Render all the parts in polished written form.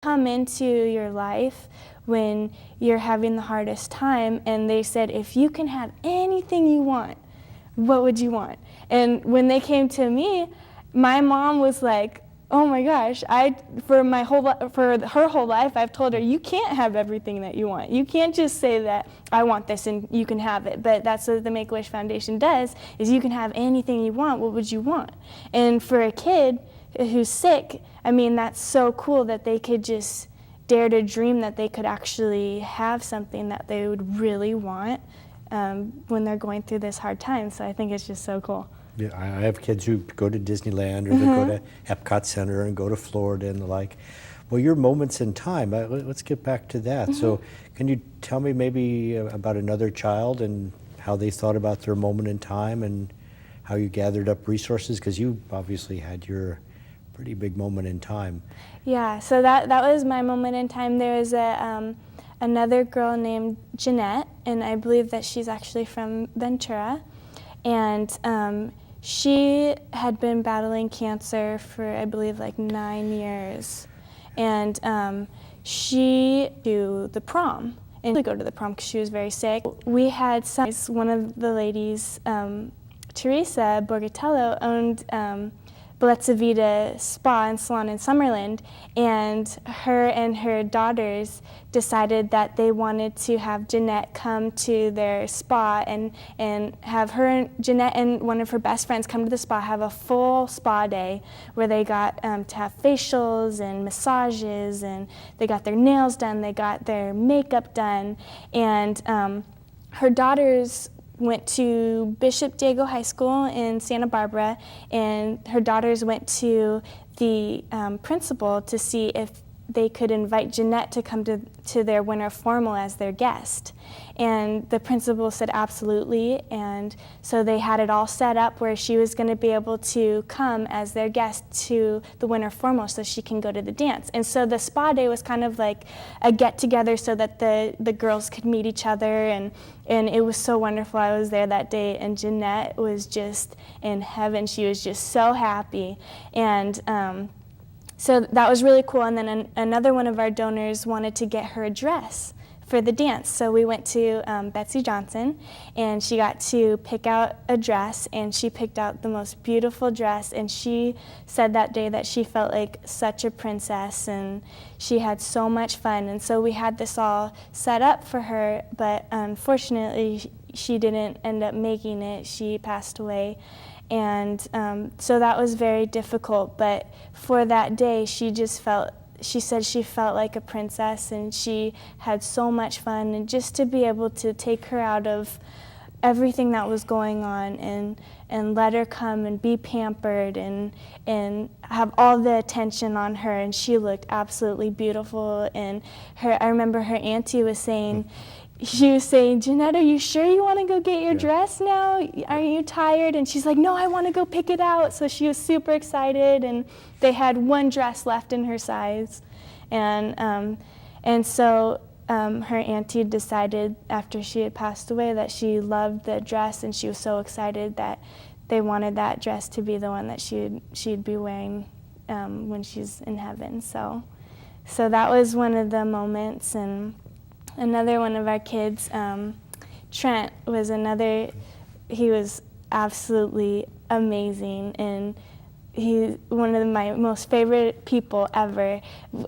come into your life when you're having the hardest time, and they said, if you can have anything you want, what would you want? And when they came to me, my mom was like, oh my gosh, for her whole life, I've told her, you can't have everything that you want. You can't just say that I want this and you can have it. But that's what the Make-A-Wish Foundation does, is you can have anything you want. What would you want? And for a kid who's sick, I mean, that's so cool that they could just dare to dream that they could actually have something that they would really want when they're going through this hard time. So I think it's just so cool. Yeah, I have kids who go to Disneyland or they go to Epcot Center and go to Florida and the like. Well, your moments in time, let's get back to that. So can you tell me maybe about another child and how they thought about their moment in time and how you gathered up resources? Because you obviously had your pretty big moment in time. Yeah, so that was my moment in time. There was another girl named Jeanette, and I believe that she's actually from Ventura. And she had been battling cancer for, I believe, like 9 years. And she to the prom, and to go to the prom because she was very sick. We had one of the ladies, Teresa Borgatello, owned Bellezza Vita Spa and Salon in Summerland, and her daughters decided that they wanted to have Jeanette come to their spa and have Jeanette and one of her best friends come to the spa, have a full spa day where they got to have facials and massages, and they got their nails done, they got their makeup done, and her daughters went to Bishop Diego High School in Santa Barbara, and her daughters went to the principal to see if they could invite Jeanette to come to their winter formal as their guest. And the principal said absolutely, and so they had it all set up where she was going to be able to come as their guest to the winter formal so she can go to the dance. And so the spa day was kind of like a get-together so that the girls could meet each other, and it was so wonderful. I was there that day, and Jeanette was just in heaven. She was just so happy. And so that was really cool. And then another one of our donors wanted to get her a dress for the dance. So we went to Betsy Johnson, and she got to pick out a dress, and she picked out the most beautiful dress, and she said that day that she felt like such a princess, and she had so much fun. And so we had this all set up for her, but unfortunately she didn't end up making it. She passed away. And so that was very difficult, but for that day she said she felt like a princess, and she had so much fun, and just to be able to take her out of everything that was going on and let her come and be pampered and have all the attention on her, and she looked absolutely beautiful. And I remember her auntie was saying, she was saying, Jeanette, are you sure you want to go get your dress now? Are you tired? And she's like, no, I want to go pick it out. So she was super excited, and they had one dress left in her size. And so her auntie decided after she had passed away that she loved the dress, and she was so excited that they wanted that dress to be the one that she'd be wearing when she's in heaven. So that was one of the moments. And another one of our kids, Trent, was another. He was absolutely amazing, and he's one of my most favorite people ever.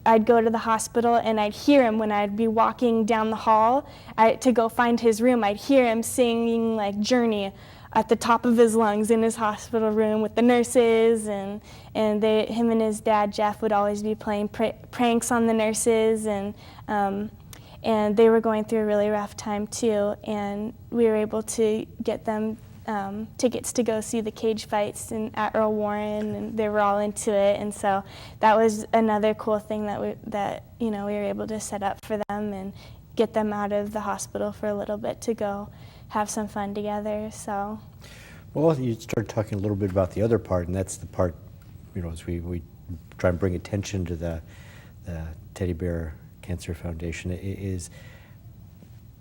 I'd go to the hospital, and I'd hear him when I'd be walking down the hall to go find his room. I'd hear him singing like Journey at the top of his lungs in his hospital room with the nurses, and him and his dad Jeff would always be playing pranks on the nurses, and they were going through a really rough time too, and we were able to get them tickets to go see the cage fights at Earl Warren, and they were all into it. And so that was another cool thing that we were able to set up for them and get them out of the hospital for a little bit to go have some fun together. So, well, you started talking a little bit about the other part, and that's the part, as we try and bring attention to the Teddy Bear Cancer Foundation, is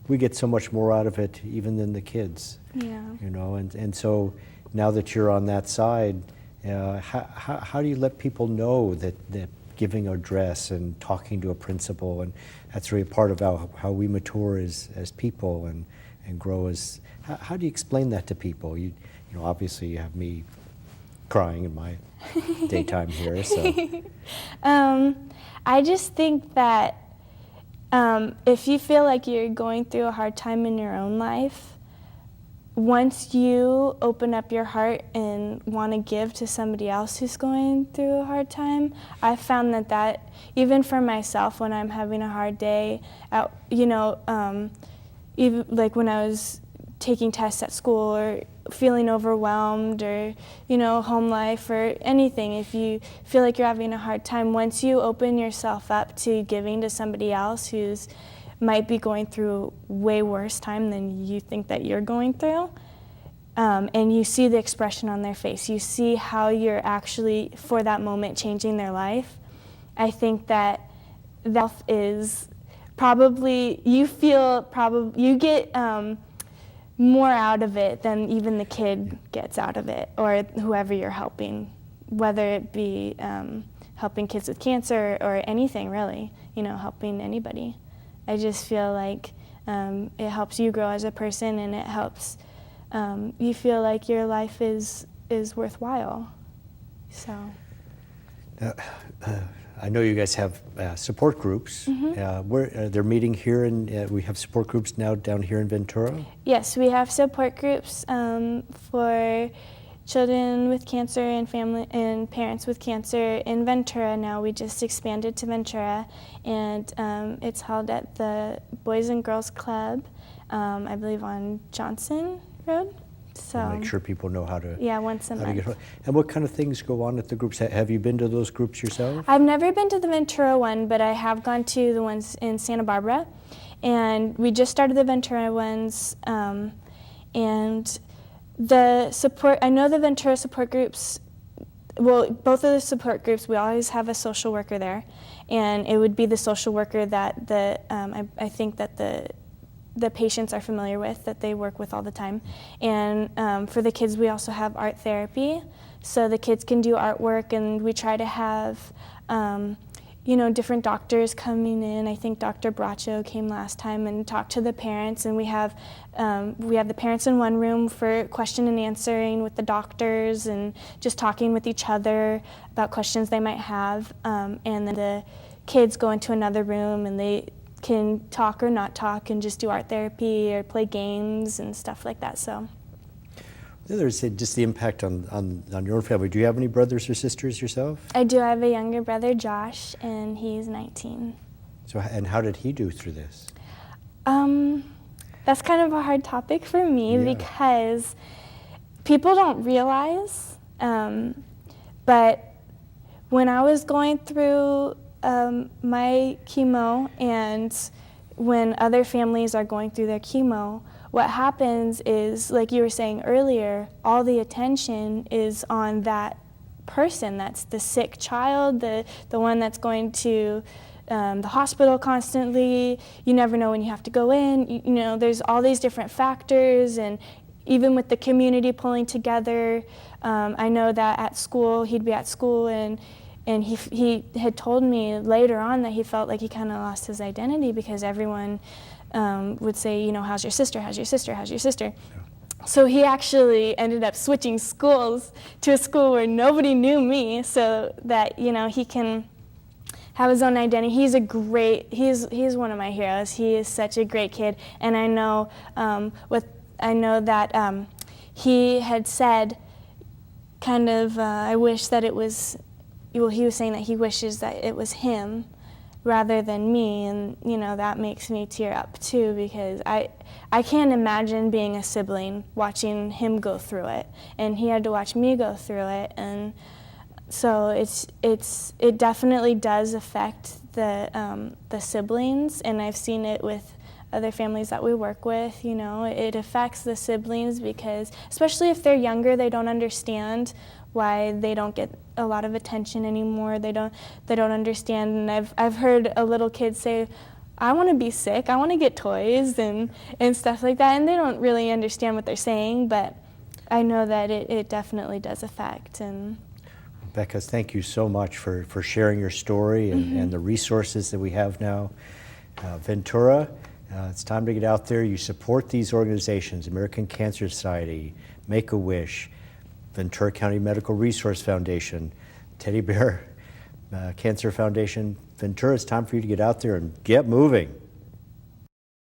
we get so much more out of it even than the kids. Yeah. And so now that you're on that side, how do you let people know that giving our address and talking to a principal, and that's really part of how we mature as people and grow as. How do you explain that to people? You know, obviously you have me crying in my daytime here, so. I just think that if you feel like you're going through a hard time in your own life, once you open up your heart and want to give to somebody else who's going through a hard time, I found that even for myself, when I'm having a hard day, even like when I was taking tests at school or feeling overwhelmed or, home life or anything, if you feel like you're having a hard time, once you open yourself up to giving to somebody else who's might be going through way worse time than you think that you're going through, and you see the expression on their face, you see how you're actually, for that moment, changing their life, I think that is probably, you get more out of it than even the kid gets out of it, or whoever you're helping, whether it be helping kids with cancer or anything really, helping anybody. I just feel like it helps you grow as a person, and it helps you feel like your life is worthwhile. So. I know you guys have support groups. Mm-hmm. They're meeting here, and we have support groups now down here in Ventura? Yes, we have support groups for children with cancer and family and parents with cancer in Ventura now. We just expanded to Ventura, and it's held at the Boys and Girls Club, I believe on Johnson Road. So make sure people know how to. Yeah, once a month. And what kind of things go on at the groups? Have you been to those groups yourself? I've never been to the Ventura one, but I have gone to the ones in Santa Barbara, and we just started the Ventura ones, and the support. I know the Ventura support groups. Well, both of the support groups, we always have a social worker there, and it would be the social worker that I think that the patients are familiar with, that they work with all the time. And for the kids, we also have art therapy, so the kids can do artwork, and we try to have different doctors coming in. I think Dr. Bracho came last time and talked to the parents, and we have the parents in one room for question and answering with the doctors and just talking with each other about questions they might have, and then the kids go into another room and they can talk or not talk and just do art therapy or play games and stuff like that. So the other is just the impact on your own family. Do you have any brothers or sisters yourself? I do. I have a younger brother, Josh, and he's 19. So, and how did he do through this? That's kind of a hard topic for me because people don't realize, but when I was going through my chemo, and when other families are going through their chemo, what happens is, like you were saying earlier, all the attention is on that person. That's the sick child, the one that's going to the hospital constantly. You never know when you have to go in. There's all these different factors, and even with the community pulling together, I know that at school, he'd be at school, and he had told me later on that he felt like he kind of lost his identity because everyone would say, how's your sister, how's your sister, how's your sister? Yeah. So he actually ended up switching schools to a school where nobody knew me, so that, he can have his own identity. He's one of my heroes. He is such a great kid, and I know that he had said I wish that it was. Well, he was saying that he wishes that it was him rather than me, and that makes me tear up too, because I can't imagine being a sibling watching him go through it, and he had to watch me go through it, and so it definitely does affect the siblings, and I've seen it with other families that we work with. It affects the siblings because, especially if they're younger, they don't understand why they don't get a lot of attention anymore. They don't understand, and I've heard a little kid say, I want to be sick, I want to get toys and stuff like that, and they don't really understand what they're saying, but I know that it definitely does affect. And Becca, thank you so much for sharing your story and the resources that we have now. Ventura, it's time to get out there. You support these organizations, American Cancer Society, Make-A-Wish, Ventura County Medical Resource Foundation, Teddy Bear Cancer Foundation. Ventura, it's time for you to get out there and get moving.